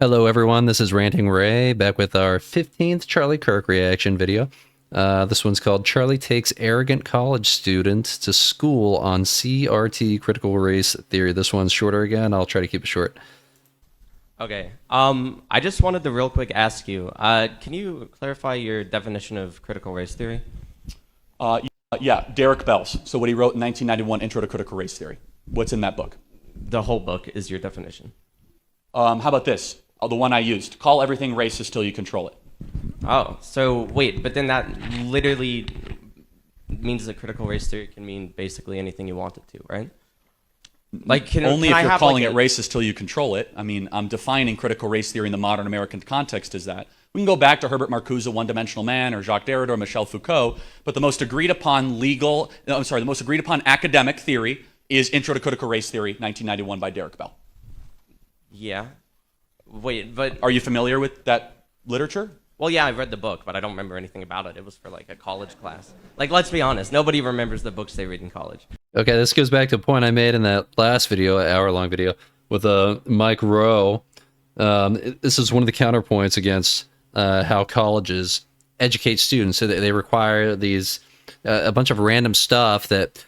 Hello, everyone. This is Ranting Ray back with our 15th Charlie Kirk reaction video. This one's called Charlie Takes Arrogant College Student to School on CRT Critical Race Theory. This one's shorter again. I'll try to keep it short. Okay. I just wanted to real quick ask you, can you clarify your definition of critical race theory? Yeah, Derek Bell's. So what he wrote in 1991, Intro to Critical Race Theory. What's in that book? The whole book is your definition. How about this? The one I used. Call everything racist till you control it. Oh, so wait, but then that literally means that critical race theory can mean basically anything you want it to, right? Like, Only can if I you're have, calling like, it racist till you control it. I mean, I'm defining critical race theory in the modern American context as that. We can go back to Herbert Marcuse, One-Dimensional Man, or Jacques Derrida, or Michel Foucault, but the most agreed upon the most agreed upon academic theory is Intro to Critical Race Theory, 1991 by Derek Bell. Yeah. Wait, but Are you familiar with that literature? well, yeah, I've read the book, but I don't remember anything about it. It was for like a college class. Like, let's be honest, nobody remembers the books they read in college. Okay, this goes back to a point I made in that last video, hour-long video, with Mike Rowe. This is one of the counterpoints against how colleges educate students. So they require these a bunch of random stuff that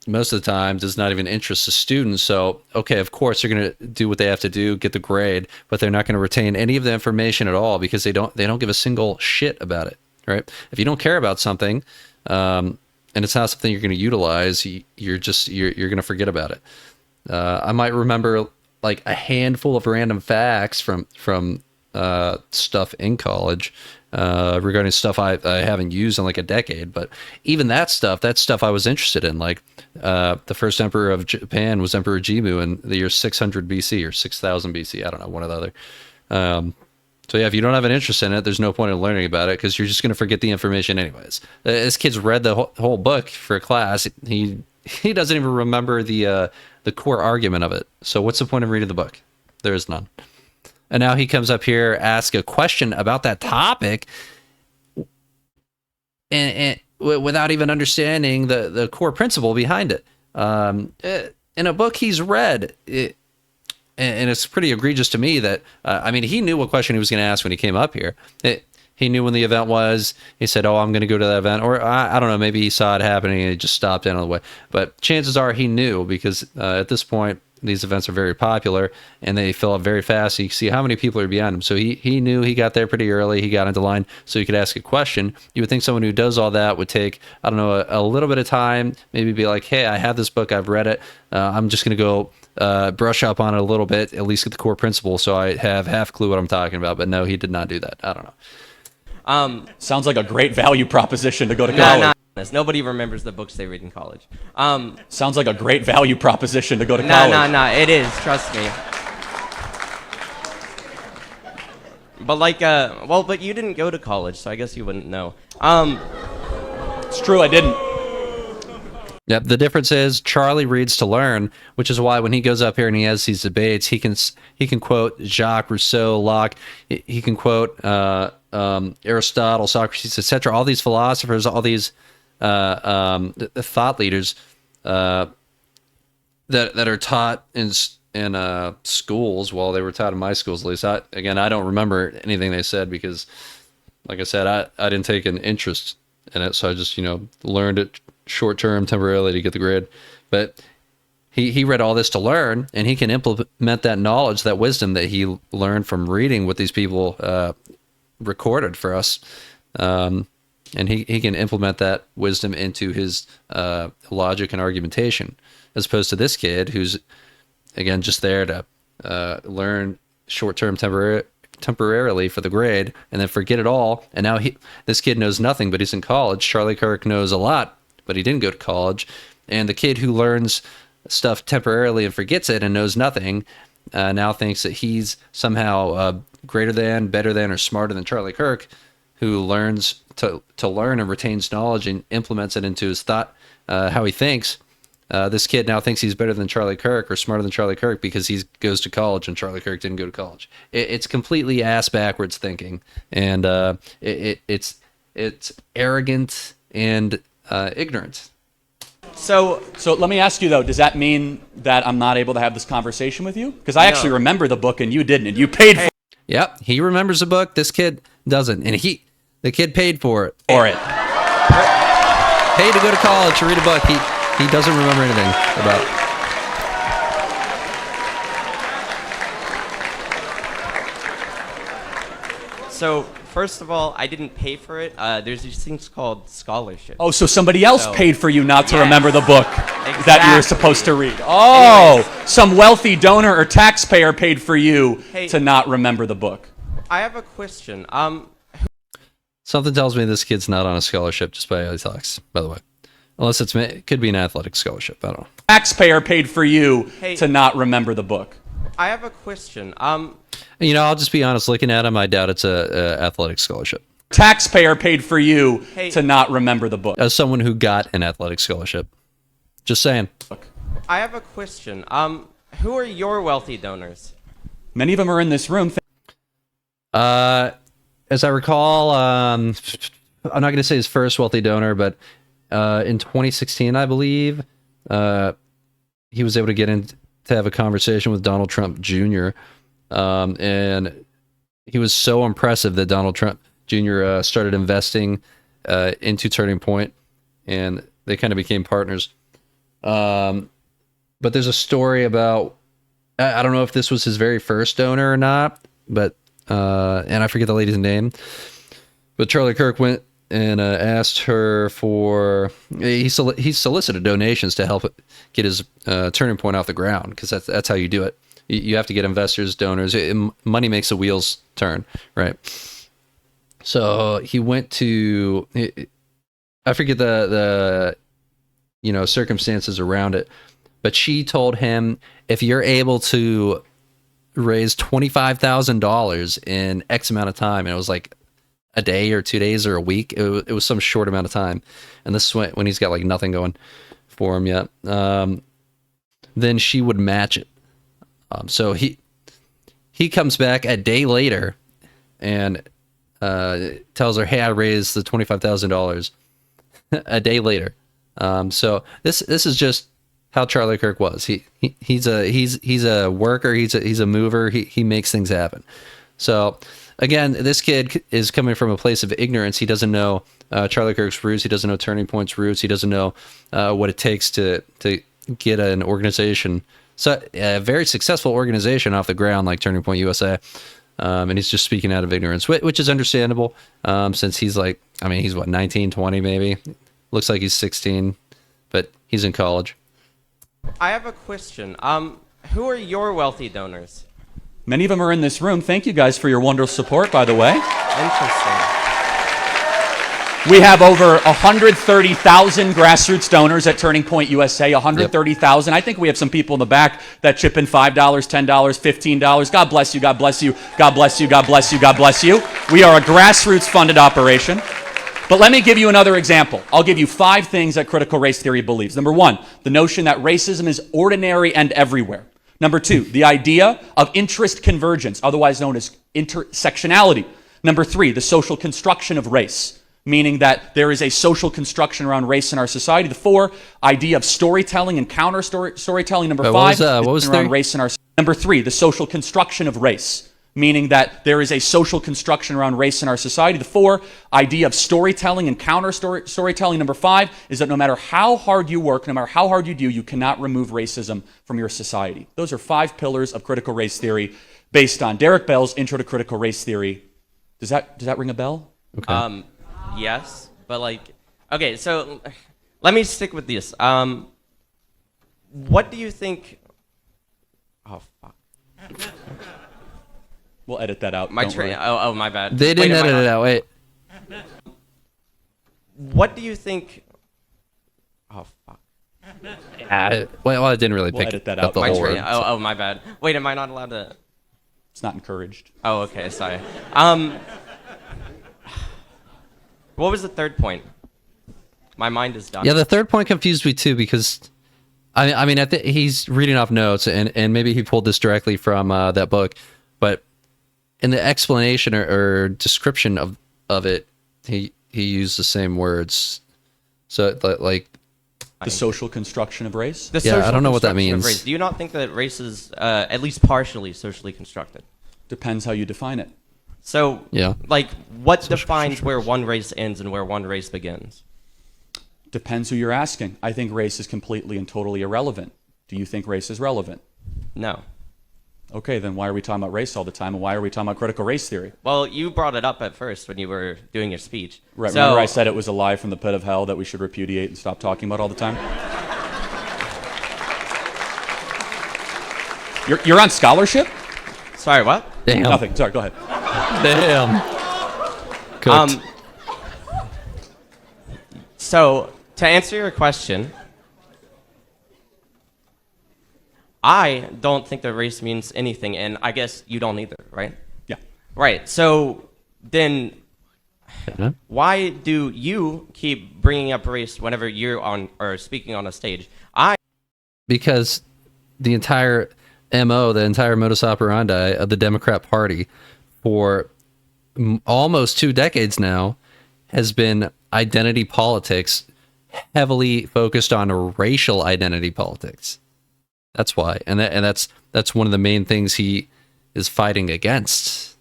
most of the time does not even interest the students. So, okay, of course they're going to do what they have to do, get the grade, but they're not going to retain any of the information at all because they don't give a single shit about it, right? If you don't care about something, and it's not something you're going to utilize, you're going to forget about it. I might remember like a handful of random facts from stuff in college regarding stuff I haven't used in like a decade. But even that stuff I was interested in. Like the first emperor of Japan was Emperor Jimmu in the year 600 BC or 6000 BC. I don't know, one or the other. So yeah, if you don't have an interest in it, there's no point in learning about it because you're just going to forget the information anyways. This kid's read the whole book for a class. He doesn't even remember the core argument of it. So what's the point of reading the book? There is none. And now he comes up here, ask a question about that topic, and without even understanding the core principle behind it. In a book he's read, and it's pretty egregious to me that, I mean, he knew what question he was going to ask when he came up here. He knew when the event was. He said, oh, I'm going to go to that event. Or I don't know, maybe he saw it happening and he just stopped in on the way. But chances are he knew because at this point, these events are very popular and they fill up very fast. So you can see how many people are behind him. So he knew he got there pretty early. He got into line so he could ask a question. You would think someone who does all that would take, I don't know, a little bit of time, maybe be like, hey, I have this book. I've read it. I'm just going to go brush up on it a little bit, at least get the core principle so I have half clue what I'm talking about. But no, he did not do that. I don't know. Sounds like a great value proposition to go to No, college. no, nobody remembers the books they read in college. Sounds like a great value proposition to go to No, college. no, it is. Trust me. But like, well, but you didn't go to college, so I guess you wouldn't know. It's true, I didn't. Yep. The difference is Charlie reads to learn, which is why when he goes up here and he has these debates, he can quote Jacques, Rousseau, Locke. He can quote Aristotle, Socrates, etc. All these philosophers, all these thought leaders that are taught in schools. Well, they were taught in my schools at least. I don't remember anything they said because, like I said, I didn't take an interest in it, so I just learned it short term, temporarily to get the grade. But he read all this to learn, and he can implement that knowledge, that wisdom that he learned from reading what these people recorded for us, and he can implement that wisdom into his logic and argumentation, as opposed to this kid who's, again, just there to learn short-term temporarily for the grade and then forget it all. And now this kid knows nothing, but he's in college. Charlie Kirk knows a lot, but he didn't go to college. And the kid who learns stuff temporarily and forgets it and knows nothing now thinks that he's somehow greater than, better than, or smarter than Charlie Kirk, who learns to learn and retains knowledge and implements it into his thought, how he thinks. This kid now thinks he's better than Charlie Kirk or smarter than Charlie Kirk because he goes to college and Charlie Kirk didn't go to college. It's completely ass backwards thinking, and it's arrogant and ignorant. So So let me ask you though, does that mean that I'm not able to have this conversation with you? Because I actually remember the book and you didn't, and you paid Yep, he remembers the book. This kid doesn't, and the kid paid for it. for it. Paid to go to college to read a book. He doesn't remember anything about it. So, first of all, I didn't pay for it. There's these things called scholarships. Oh, so somebody else So- paid for you not to Yes. remember the book that you were Exactly. supposed to read. Oh, Anyways. some wealthy donor or taxpayer paid for you Hey. to not remember the book. I have a question. Something tells me this kid's not on a scholarship just by how he talks, by the way. Unless it could be an athletic scholarship. I don't know. Taxpayer paid for you Hey. to not remember the book. I have a question. You know, I'll just be honest. Looking at him, I doubt it's a athletic scholarship. Taxpayer paid for you Hey. to not remember the book. As someone who got an athletic scholarship, just saying. I have a question. Who are your wealthy donors? Many of them are in this room. As I recall, I'm not going to say his first wealthy donor, but in 2016, I believe, he was able to get in to have a conversation with Donald Trump Jr. And he was so impressive that Donald Trump Jr. Started investing into Turning Point, and they kind of became partners. But there's a story about, I don't know if this was his very first donor or not, but and I forget the lady's name, but Charlie Kirk went and asked her for, he solicited donations to help get his Turning Point off the ground, because that's how you do it. You have to get investors, donors. Money makes the wheels turn, right? So he went to, I forget the circumstances around it, but she told him, if you're able to raise $25,000 in X amount of time, and it was like a day or 2 days or a week, it was some short amount of time, and this is when he's got like nothing going for him yet, then she would match it. So he comes back a day later and tells her, hey, I raised the $25,000 a day later. So this is just how Charlie Kirk was. He's a worker. He's a mover. He makes things happen. So again, this kid is coming from a place of ignorance. He doesn't know Charlie Kirk's roots. He doesn't know Turning Point's roots. He doesn't know what it takes to get an organization, so a very successful organization, off the ground like Turning Point USA. And he's just speaking out of ignorance, which is understandable, since he's like, he's what, 19, 20 maybe? Looks like he's 16, but he's in college. I have a question. Who are your wealthy donors? Many of them are in this room. Thank you guys for your wonderful support, by the way. Interesting. We have over 130,000 grassroots donors at Turning Point USA, 130,000. I think we have some people in the back that chip in $5, $10, $15. God bless you, God bless you, God bless you, God bless you, God bless you. We are a grassroots funded operation. But let me give you another example. I'll give you 5 things that critical race theory believes. Number 1, the notion that racism is ordinary and everywhere. Number 2, the idea of interest convergence, otherwise known as intersectionality. Number 3, the social construction of race, meaning that there is a social construction around race in our society. The 4, idea of storytelling and counter storytelling. Number 5, what was around race in our. Number 3, the social construction of race, meaning that there is a social construction around race in our society. The 4, idea of storytelling and counter storytelling. Number 5 is that no matter how hard you work, no matter how hard you do, you cannot remove racism from your society. Those are 5 pillars of critical race theory based on Derek Bell's Intro to Critical Race Theory. Does that ring a bell? Okay. Yes, but okay, so let me stick with this. What do you think? Oh, fuck. We'll edit that out. My don't train. worry. Oh, my bad. They didn't Wait, am I edit it not- out. Wait. What do you think? Oh, fuck. Well, I didn't really We'll pick edit that up out. the My whole train. word. Oh, my bad. Wait, am I not allowed to? It's not encouraged. Oh, okay, sorry. What was the third point? My mind is done. Yeah, the third point confused me too, because I think he's reading off notes, and maybe he pulled this directly from that book, but in the explanation or description of it, he used the same words. So like The social construction of race? The Yeah, I social don't know what that construction of means. race. Do you not think that race is at least partially socially constructed? Depends how you define it. So, Yeah. like, what defines where one race ends and where one race begins? Depends who you're asking. I think race is completely and totally irrelevant. Do you think race is relevant? No. Okay, then why are we talking about race all the time, and why are we talking about critical race theory? Well, you brought it up at first when you were doing your speech. Right, So, remember I said it was a lie from the pit of hell that we should repudiate and stop talking about all the time? You're on scholarship? sorry, what? Damn. Nothing. Sorry, go ahead. Damn. Cooked. So, to answer your question, I don't think that race means anything, and I guess you don't either, right? Yeah. Right. So then, Yeah. why do you keep bringing up race whenever you're on or speaking on a stage? Because the entire MO, the entire modus operandi of the Democrat Party for almost 2 decades now has been identity politics, heavily focused on racial identity politics. That's why, and that's one of the main things he is fighting against.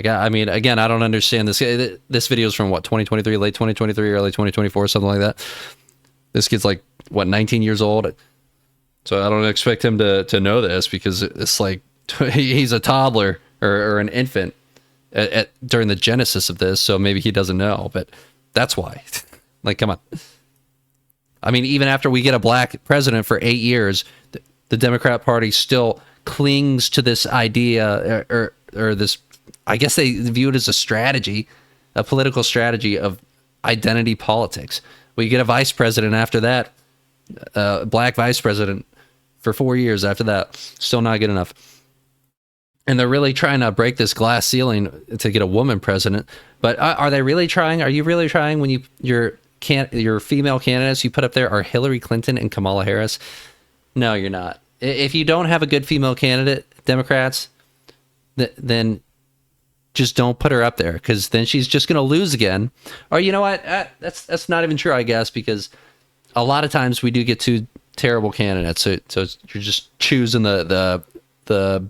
I mean, again, I don't understand this. This video is from what, 2023, late 2023, early 2024, something like that. This kid's like what, 19 years old. So I don't expect him to know this, because it's like he's a toddler or an infant during the genesis of this. So maybe he doesn't know, but that's why. Like, come on. I mean, even after we get a black president for 8 years, the Democrat Party still clings to this idea or this, I guess they view it as a strategy, a political strategy of identity politics. We get a vice president after that, black vice president for 4 years after that, still not good enough. And they're really trying to break this glass ceiling to get a woman president. But are they really trying? Are you really trying when your female candidates you put up there are Hillary Clinton and Kamala Harris? No, you're not. If you don't have a good female candidate, Democrats, then just don't put her up there, because then she's just going to lose again. Or you know what? That's not even true, I guess, because a lot of times we do get 2 terrible candidates. So you're just choosing the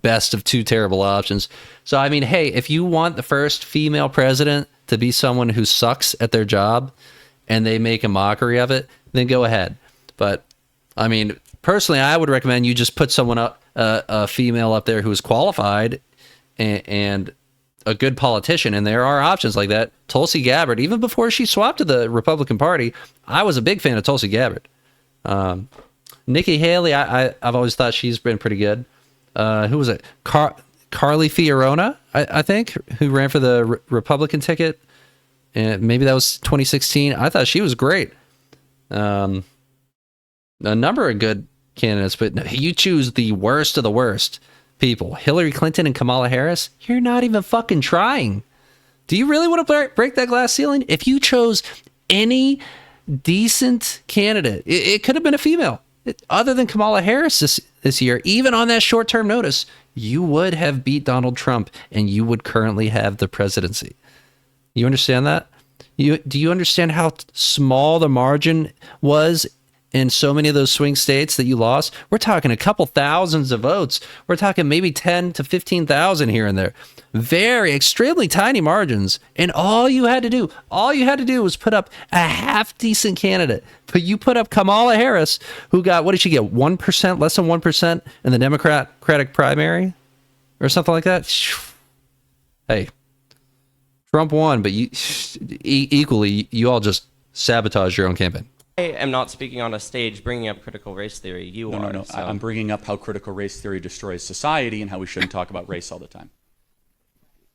best of 2 terrible options. So, I mean, hey, if you want the first female president to be someone who sucks at their job and they make a mockery of it, then go ahead. But, I mean, personally, I would recommend you just put someone up, a female up there who is qualified and a good politician. And there are options like that. Tulsi Gabbard, even before she swapped to the Republican Party, I was a big fan of Tulsi Gabbard. Nikki Haley, I've always thought she's been pretty good. Who was it? Carly Fiorina, I think, who ran for the Republican ticket. And maybe that was 2016. I thought she was great. A number of good candidates, but you choose the worst of the worst people. Hillary Clinton and Kamala Harris, you're not even fucking trying. Do you really want to break that glass ceiling? If you chose any decent candidate, it could have been a female, other than Kamala Harris this year, even on that short-term notice, you would have beat Donald Trump and you would currently have the presidency. You understand that? Do you understand how small the margin was in so many of those swing states that you lost? We're talking a couple thousands of votes. We're talking maybe 10 to 15,000 here and there. Very extremely tiny margins. And all you had to do was put up a half decent candidate. But you put up Kamala Harris, who got, what did she get? 1%, less than 1% in the Democratic primary or something like that. Hey, Trump won, but you equally, you all just sabotage your own campaign. I am not speaking on a stage bringing up critical race theory. You are. No. So. I'm bringing up how critical race theory destroys society and how we shouldn't talk about race all the time.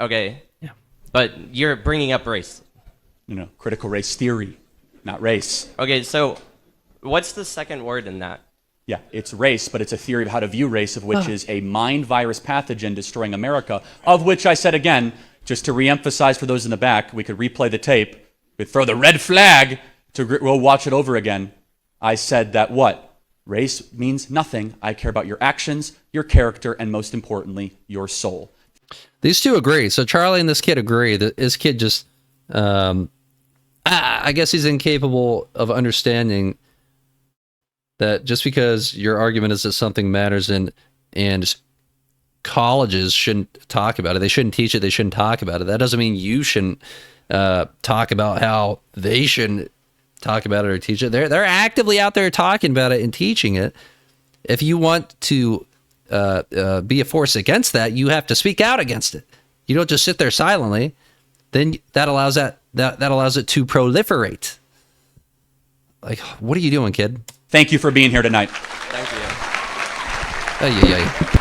Okay. Yeah. But you're bringing up race. No, critical race theory, not race. Okay, so what's the second word in that? Yeah, it's race, but it's a theory of how to view race, of which is a mind virus pathogen destroying America, of which I said again, just to reemphasize for those in the back, we could replay the tape, we'd throw the red flag, we'll watch it over again. I said that what? Race means nothing. I care about your actions, your character, and most importantly, your soul. These two agree. So Charlie and this kid agree that this kid just, I I guess he's incapable of understanding that just because your argument is that something matters and colleges shouldn't talk about it, they shouldn't teach it, they shouldn't talk about it, that doesn't mean you shouldn't talk about how they shouldn't talk about it or teach it. They're actively out there talking about it and teaching it. If you want to be a force against that, you have to speak out against it. You don't just sit there silently. Then that allows that allows it to proliferate. Like, what are you doing, kid? Thank you for being here tonight. Thank you. Ay, ay, ay.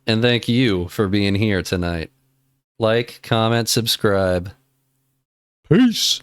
And thank you for being here tonight. Like, comment, subscribe. Peace.